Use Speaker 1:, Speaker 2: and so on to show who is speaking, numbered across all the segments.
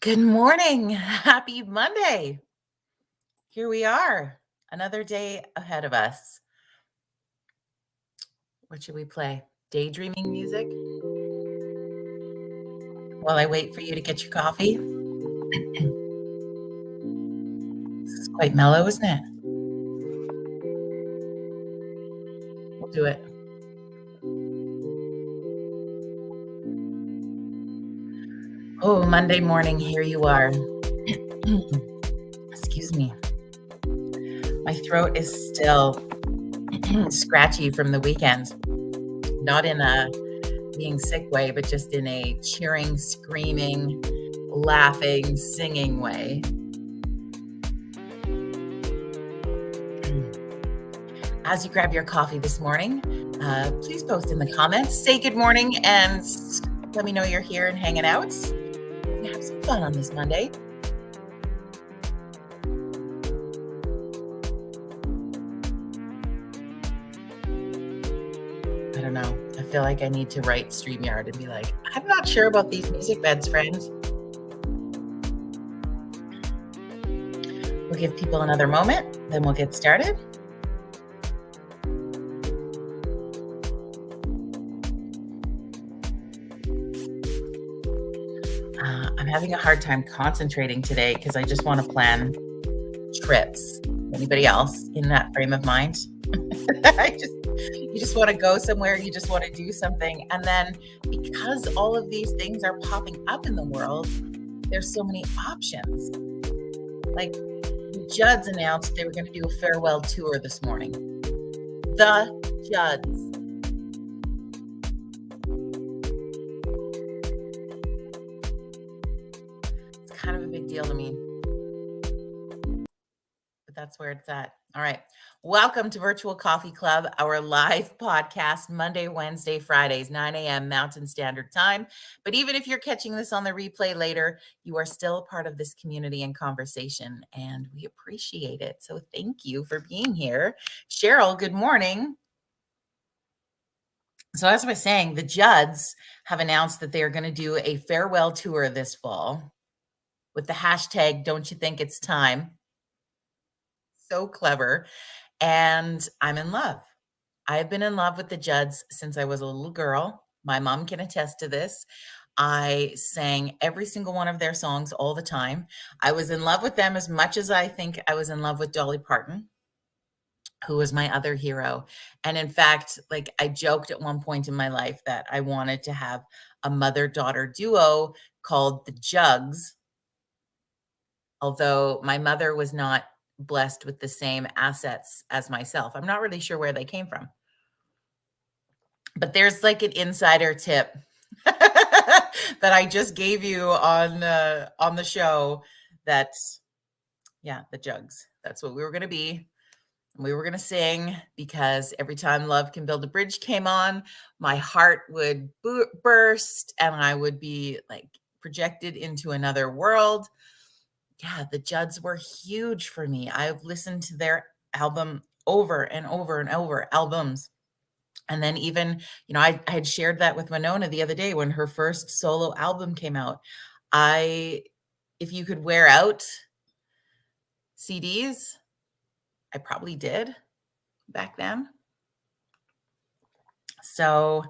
Speaker 1: Good morning. Happy Monday. Here we are. Another day ahead of us. What should we play? Daydreaming music? While I wait for you to get your coffee. This is quite mellow, isn't it? We'll do it. Oh, Monday morning, here you are. Excuse me. My throat is still scratchy from the weekend. Not in a being sick way, but just in a cheering, screaming, laughing, singing way. As you grab your coffee this morning, please post in the comments, say good morning, and let me know you're here and hanging out. We're gonna have some fun on this Monday. I don't know. I feel like I need to write StreamYard and be like, I'm not sure about these music beds, friends. We'll give people another moment, then we'll get started. I'm having a hard time concentrating today because I just want to plan trips. Anybody else in that frame of mind? You just want to go somewhere, you just want to do something. And then because all of these things are popping up in the world, there's so many options. Like the Judds announced they were going to do a farewell tour this morning. The Judds. It's kind of a big deal to me. But that's where it's at. All right. Welcome to Virtual Coffee Club, our live podcast Monday, Wednesday, Fridays, 9 a.m. Mountain Standard Time. But even if you're catching this on the replay later, you are still a part of this community and conversation, and we appreciate it. So thank you for being here. Cheryl, good morning. So as I was saying, the Judds have announced that they are going to do a farewell tour this fall with the hashtag, Don't You Think It's Time? So clever. And I'm in love. I've been in love with the Judds since I was a little girl. My mom can attest to this. I sang every single one of their songs all the time. I was in love with them as much as I think I was in love with Dolly Parton, who was my other hero. And in fact, like I joked at one point in my life that I wanted to have a mother-daughter duo called the Jugs, although my mother was not blessed with the same assets as myself. I'm not really sure where they came from. But there's like an insider tip that I just gave you on the show that, yeah, the Jugs. That's what we were going to be. We were going to sing because every time Love Can Build a Bridge came on, my heart would burst and I would be like projected into another world. Yeah, the Judds were huge for me. I've listened to their album over and over and over, albums. And then even, I had shared that with Winona the other day when her first solo album came out. If you could wear out CDs, I probably did back then. So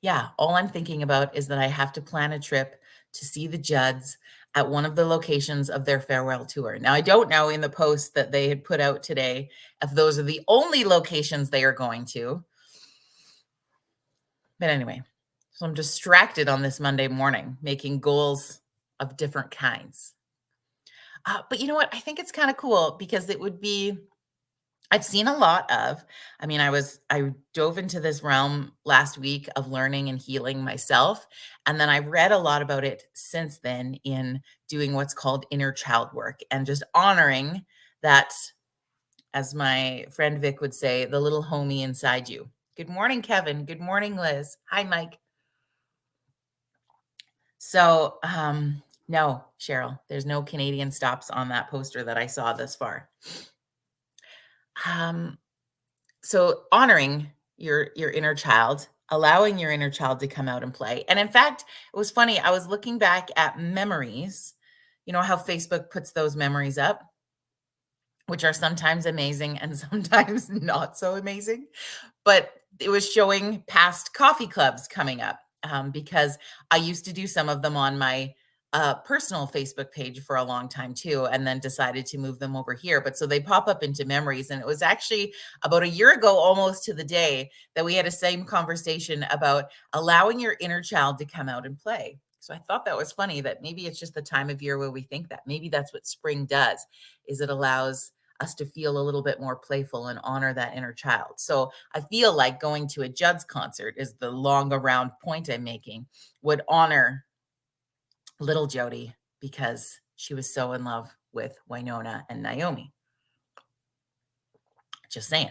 Speaker 1: yeah, all I'm thinking about is that I have to plan a trip to see the Judds at one of the locations of their farewell tour. Now, I don't know in the post that they had put out today if those are the only locations they are going to. But anyway, so I'm distracted on this Monday morning, making goals of different kinds. But you know what? I think it's kind of cool because I've seen a lot of, I dove into this realm last week of learning and healing myself. And then I've read a lot about it since then in doing what's called inner child work and just honoring that, as my friend Vic would say, the little homie inside you. Good morning, Kevin. Good morning, Liz. Hi, Mike. So, no, Cheryl, there's no Canadian stops on that poster that I saw thus far. So honoring your inner child, allowing your inner child to come out and play. And in fact, it was funny. I was looking back at memories You know how Facebook puts those memories up, which are sometimes amazing and sometimes not so amazing? But it was showing past coffee clubs coming up, because I used to do some of them on my personal Facebook page for a long time too, and then decided to move them over here. But so they pop up into memories. And it was actually about a year ago, almost to the day, that we had a same conversation about allowing your inner child to come out and play. So I thought that was funny that maybe it's just the time of year where we think that. Maybe that's what spring does, is it allows us to feel a little bit more playful and honor that inner child. So I feel like going to a Judd's concert, is the long around point I'm making, would honor little Jody because she was so in love with Winona and Naomi. Just saying.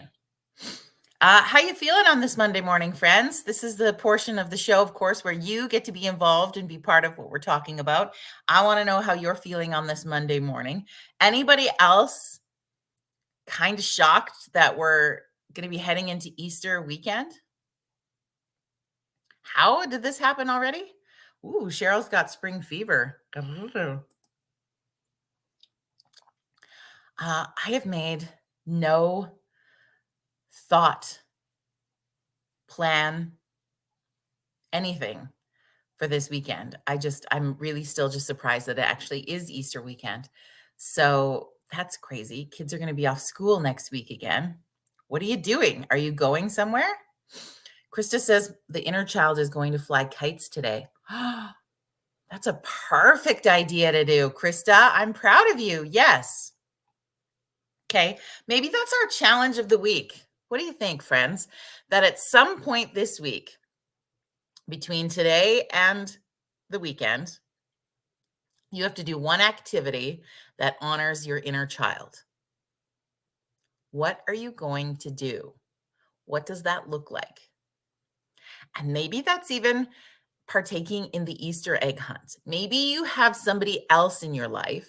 Speaker 1: How you feeling on this Monday morning, friends? This is the portion of the show, of course, where you get to be involved and be part of what we're talking about. I want to know how you're feeling on this Monday morning. Anybody else kind of shocked that we're going to be heading into Easter weekend? How did this happen already? Ooh, Cheryl's got spring fever. I have made no thought, plan, anything for this weekend. I'm really still just surprised that it actually is Easter weekend. So that's crazy. Kids are going to be off school next week again. What are you doing? Are you going somewhere? Krista says the inner child is going to fly kites today. That's a perfect idea to do, Krista. I'm proud of you. Yes. Okay. Maybe that's our challenge of the week. What do you think, friends? That at some point this week, between today and the weekend, you have to do one activity that honors your inner child. What are you going to do? What does that look like? And maybe that's even partaking in the Easter egg hunt. Maybe you have somebody else in your life,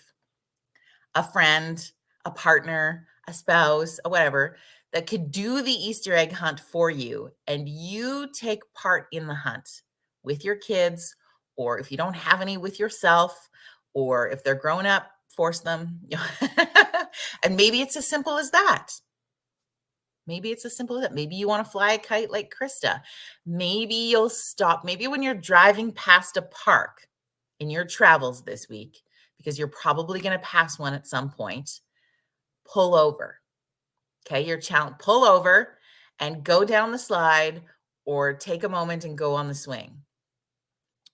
Speaker 1: a friend, a partner, a spouse, or whatever, that could do the Easter egg hunt for you, and you take part in the hunt with your kids, or if you don't have any, with yourself, or if they're grown up, force them. And maybe it's as simple as that. Maybe it's as simple as that. Maybe you want to fly a kite like Krista. Maybe you'll stop. Maybe when you're driving past a park in your travels this week, because you're probably going to pass one at some point, pull over. Okay, your challenge, pull over and go down the slide, or take a moment and go on the swing.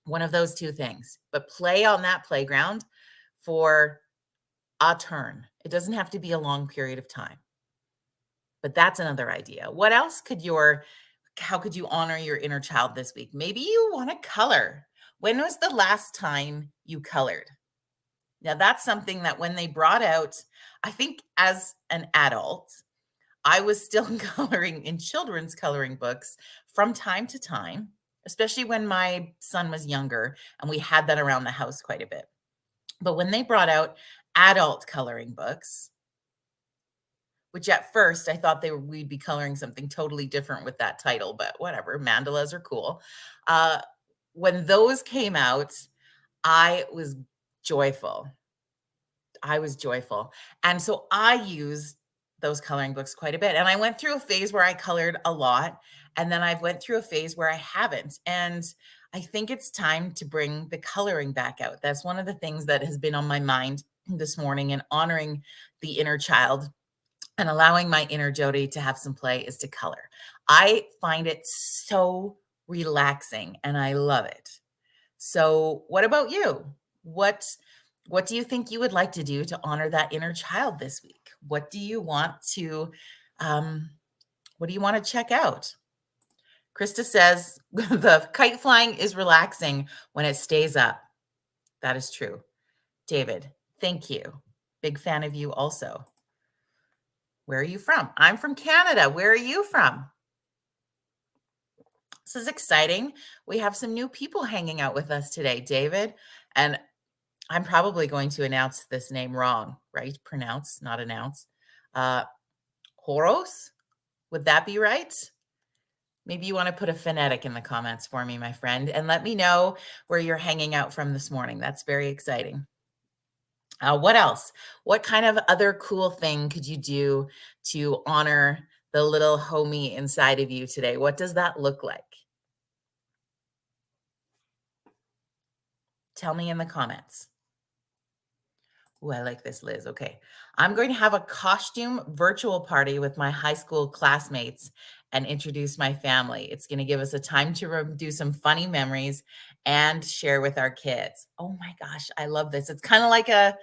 Speaker 1: One of those two things. But play on that playground for a turn. It doesn't have to be a long period of time. But that's another idea. What else how could you honor your inner child this week? Maybe you want to color. When was the last time you colored? Now, that's something that when they brought out, I think as an adult, I was still coloring in children's coloring books from time to time, especially when my son was younger, and we had that around the house quite a bit. But when they brought out adult coloring books, which at first I thought we'd be coloring something totally different with that title, but whatever, mandalas are cool. When those came out, I was joyful. And so I used those coloring books quite a bit. And I went through a phase where I colored a lot, and then I've went through a phase where I haven't. And I think it's time to bring the coloring back out. That's one of the things that has been on my mind this morning, and honoring the inner child and allowing my inner Jody to have some play, is to color. I find it so relaxing and I love it. So what about you? What do you think you would like to do to honor that inner child this week? What do you want to check out? Krista says the kite flying is relaxing when it stays up. That is true. David, thank you. Big fan of you also. Where are you from? I'm from Canada. Where are you from? This is exciting. We have some new people hanging out with us today, David. And I'm probably going to announce this name wrong, right? Pronounce, not announce. Horos? Would that be right? Maybe you want to put a phonetic in the comments for me, my friend, and let me know where you're hanging out from this morning. That's very exciting. What else? What kind of other cool thing could you do to honor the little homie inside of you today? What does that look like? Tell me in the comments. Ooh, I like this, Liz. Okay. I'm going to have a costume virtual party with my high school classmates and introduce my family. It's going to give us a time to do some funny memories and share with our kids. Oh my gosh, I love this. It's kind of like a,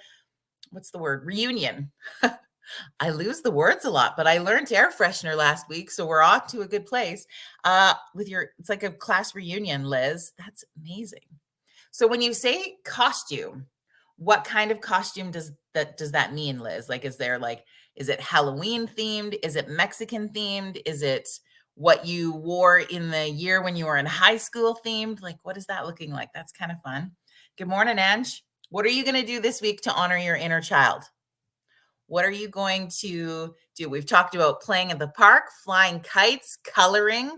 Speaker 1: what's the word? Reunion. I lose the words a lot, but I learned air freshener last week, so we're off to a good place. With your, it's like a class reunion, Liz. That's amazing. So when you say costume, what kind of costume does that mean, Liz? Like, is it Halloween themed? Is it Mexican themed? Is it what you wore in the year when you were in high school themed? Like, what is that looking like? That's kind of fun. Good morning, Ange. What are you going to do this week to honor your inner child? What are you going to do? We've talked about playing at the park, flying kites, coloring.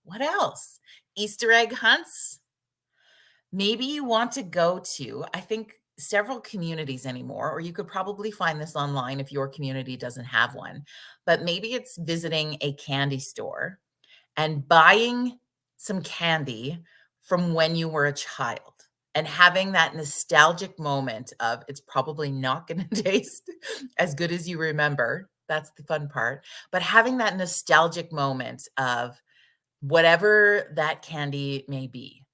Speaker 1: What else? Easter egg hunts. Maybe you want to go to, I think, several communities anymore, or you could probably find this online if your community doesn't have one. But maybe it's visiting a candy store and buying some candy from when you were a child and having that nostalgic moment of it's probably not going to taste as good as you remember. That's the fun part. But having that nostalgic moment of whatever that candy may be.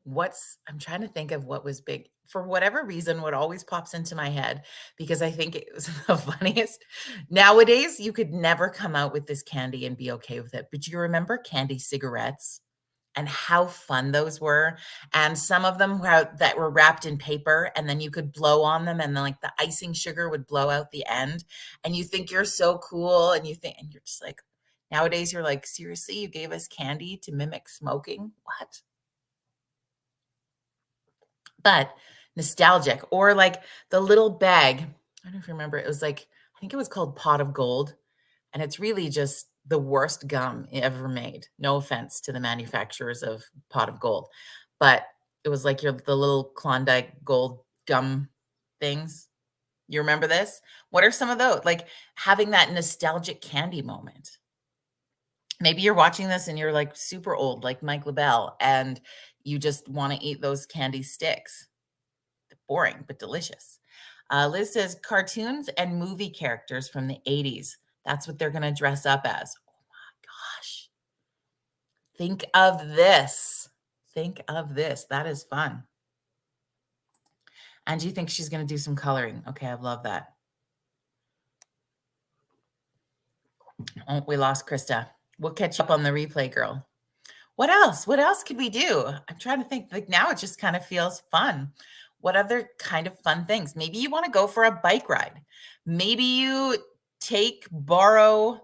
Speaker 1: I'm trying to think of what was big. For whatever reason, what always pops into my head, because I think it was the funniest. Nowadays, you could never come out with this candy and be okay with it. But do you remember candy cigarettes and how fun those were? And some of them that were wrapped in paper, and then you could blow on them, and then like the icing sugar would blow out the end. And you think you're so cool, and you're just like, nowadays you're like, seriously, you gave us candy to mimic smoking? What? But nostalgic, or like the little bag. I don't know if you remember, it was like, I think it was called Pot of Gold, and it's really just the worst gum ever made. No offense to the manufacturers of Pot of Gold, but it was like the little Klondike gold gum things. You remember this? What are some of those? Like having that nostalgic candy moment. Maybe you're watching this and you're like super old, like Mike LaBelle, and you just want to eat those candy sticks. Boring, but delicious. Liz says cartoons and movie characters from the 80s. That's what they're going to dress up as. Oh my gosh. Think of this. Think of this. That is fun. And do you think she's going to do some coloring? Okay, I love that. Oh, we lost Krista. We'll catch up on the replay, girl. What else? What else could we do? I'm trying to think. Like now it just kind of feels fun. What other kind of fun things? Maybe you want to go for a bike ride. Maybe you borrow,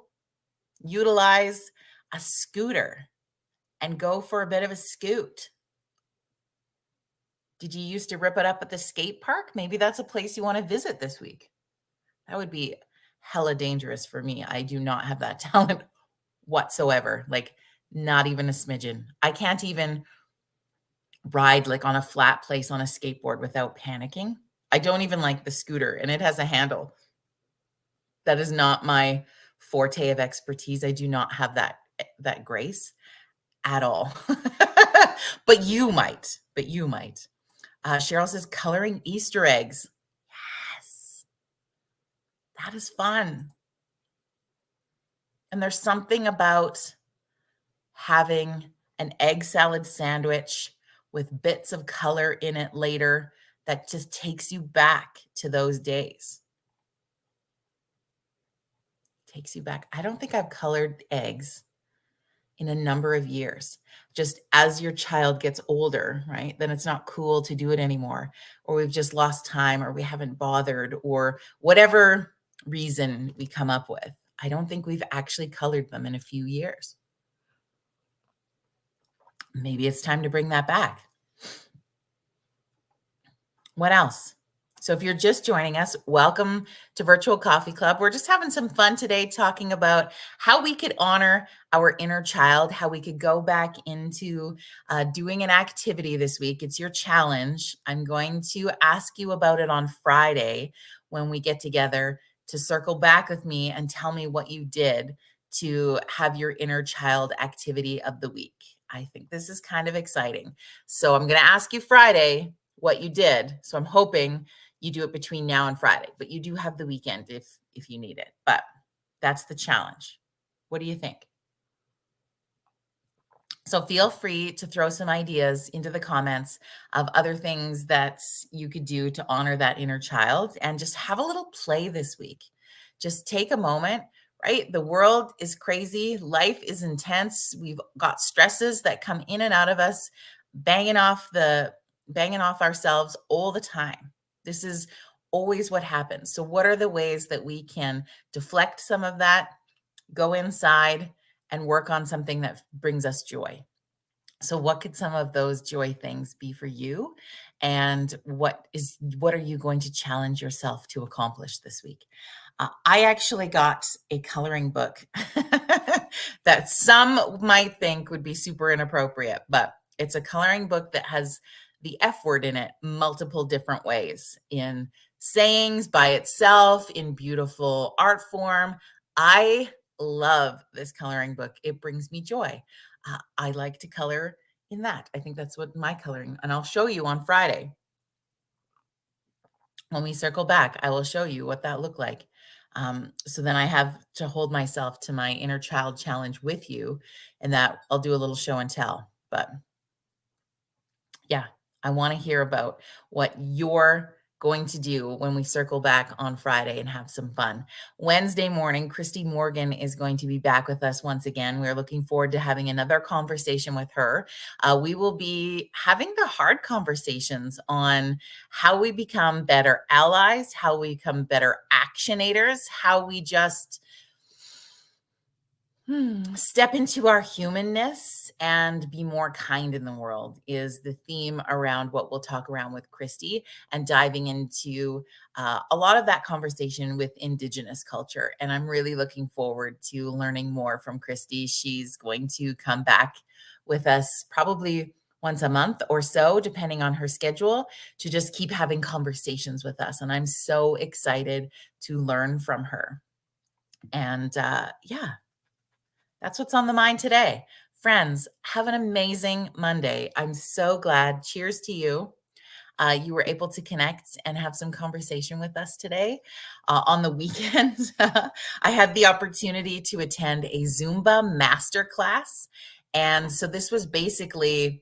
Speaker 1: utilize a scooter and go for a bit of a scoot. Did you used to rip it up at the skate park? Maybe that's a place you want to visit this week. That would be hella dangerous for me. I do not have that talent whatsoever. Like not even a smidgen. I can't even ride like on a flat place on a skateboard without panicking. I don't even like the scooter, and it has a handle. That is not my forte of expertise. I do not have that grace at all. But you might. Cheryl says coloring Easter eggs. Yes. That is fun. And there's something about having an egg salad sandwich with bits of color in it later that just takes you back to those days. Takes you back. I don't think I've colored eggs in a number of years. Just as your child gets older, right? Then it's not cool to do it anymore, or we've just lost time, or we haven't bothered, or whatever reason we come up with. I don't think we've actually colored them in a few years. Maybe it's time to bring that back. What else? So if you're just joining us, welcome to Virtual Coffee Club. We're just having some fun today talking about how we could honor our inner child, how we could go back into doing an activity this week. It's your challenge. I'm going to ask you about it on Friday when we get together to circle back with me and tell me what you did to have your inner child activity of the week. I think this is kind of exciting. So I'm going to ask you Friday what you did. So I'm hoping you do it between now and Friday, but you do have the weekend if you need it. But that's the challenge. What do you think? So feel free to throw some ideas into the comments of other things that you could do to honor that inner child and just have a little play this week. Just take a moment, right? The world is crazy. Life is intense. We've got stresses that come in and out of us, banging off ourselves all the time. This is always what happens. So what are the ways that we can deflect some of that, go inside and work on something that brings us joy? So what could some of those joy things be for you? And what are you going to challenge yourself to accomplish this week? I actually got a coloring book that some might think would be super inappropriate, but it's a coloring book that has the F word in it multiple different ways, in sayings by itself, in beautiful art form. I love this coloring book. It brings me joy. I like to color in that. I think that's what my coloring, and I'll show you on Friday. When we circle back, I will show you what that looked like. So then I have to hold myself to my inner child challenge with you, and that I'll do a little show and tell. But yeah, I want to hear about what you're going to do when we circle back on Friday and have some fun. Wednesday morning, Christy Morgan is going to be back with us once again. We're looking forward to having another conversation with her. We will be having the hard conversations on how we become better allies, how we become better actionators, how we just step into our humanness and be more kind in the world is the theme around what we'll talk around with Christy, and diving into a lot of that conversation with Indigenous culture. And I'm really looking forward to learning more from Christy. She's going to come back with us probably once a month or so, depending on her schedule, to just keep having conversations with us. And I'm so excited to learn from her. And yeah, that's what's on the mind today. Friends, have an amazing Monday. I'm so glad. Cheers to you. You were able to connect and have some conversation with us today. On the weekend, I had the opportunity to attend a Zumba masterclass. And so this was basically,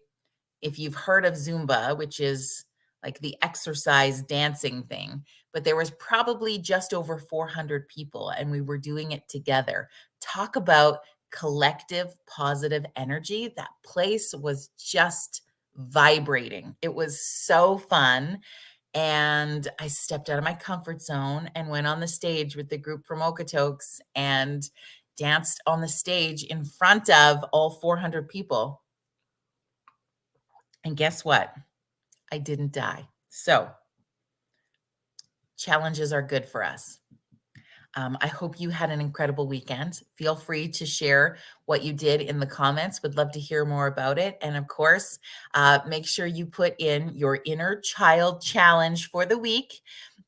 Speaker 1: if you've heard of Zumba, which is like the exercise dancing thing, but there was probably just over 400 people and we were doing it together. Talk about collective positive energy. That place was just vibrating. It was so fun. And I stepped out of my comfort zone and went on the stage with the group from Okotoks and danced on the stage in front of all 400 people. And guess what? I didn't die. So challenges are good for us. I hope you had an incredible weekend. Feel free to share what you did in the comments. Would love to hear more about it. And of course, make sure you put in your inner child challenge for the week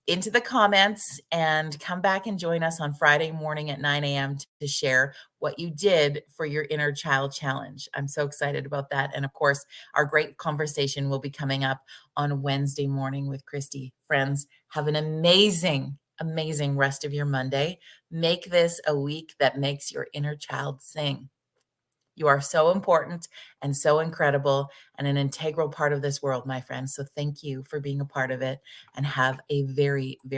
Speaker 1: into the comments, and come back and join us on Friday morning at 9 a.m. to share what you did for your inner child challenge. I'm so excited about that. And of course, our great conversation will be coming up on Wednesday morning with Christy. Friends, have an amazing rest of your Monday. Make this a week that makes your inner child sing. You are so important and so incredible and an integral part of this world, my friends. So thank you for being a part of it, and have a very, very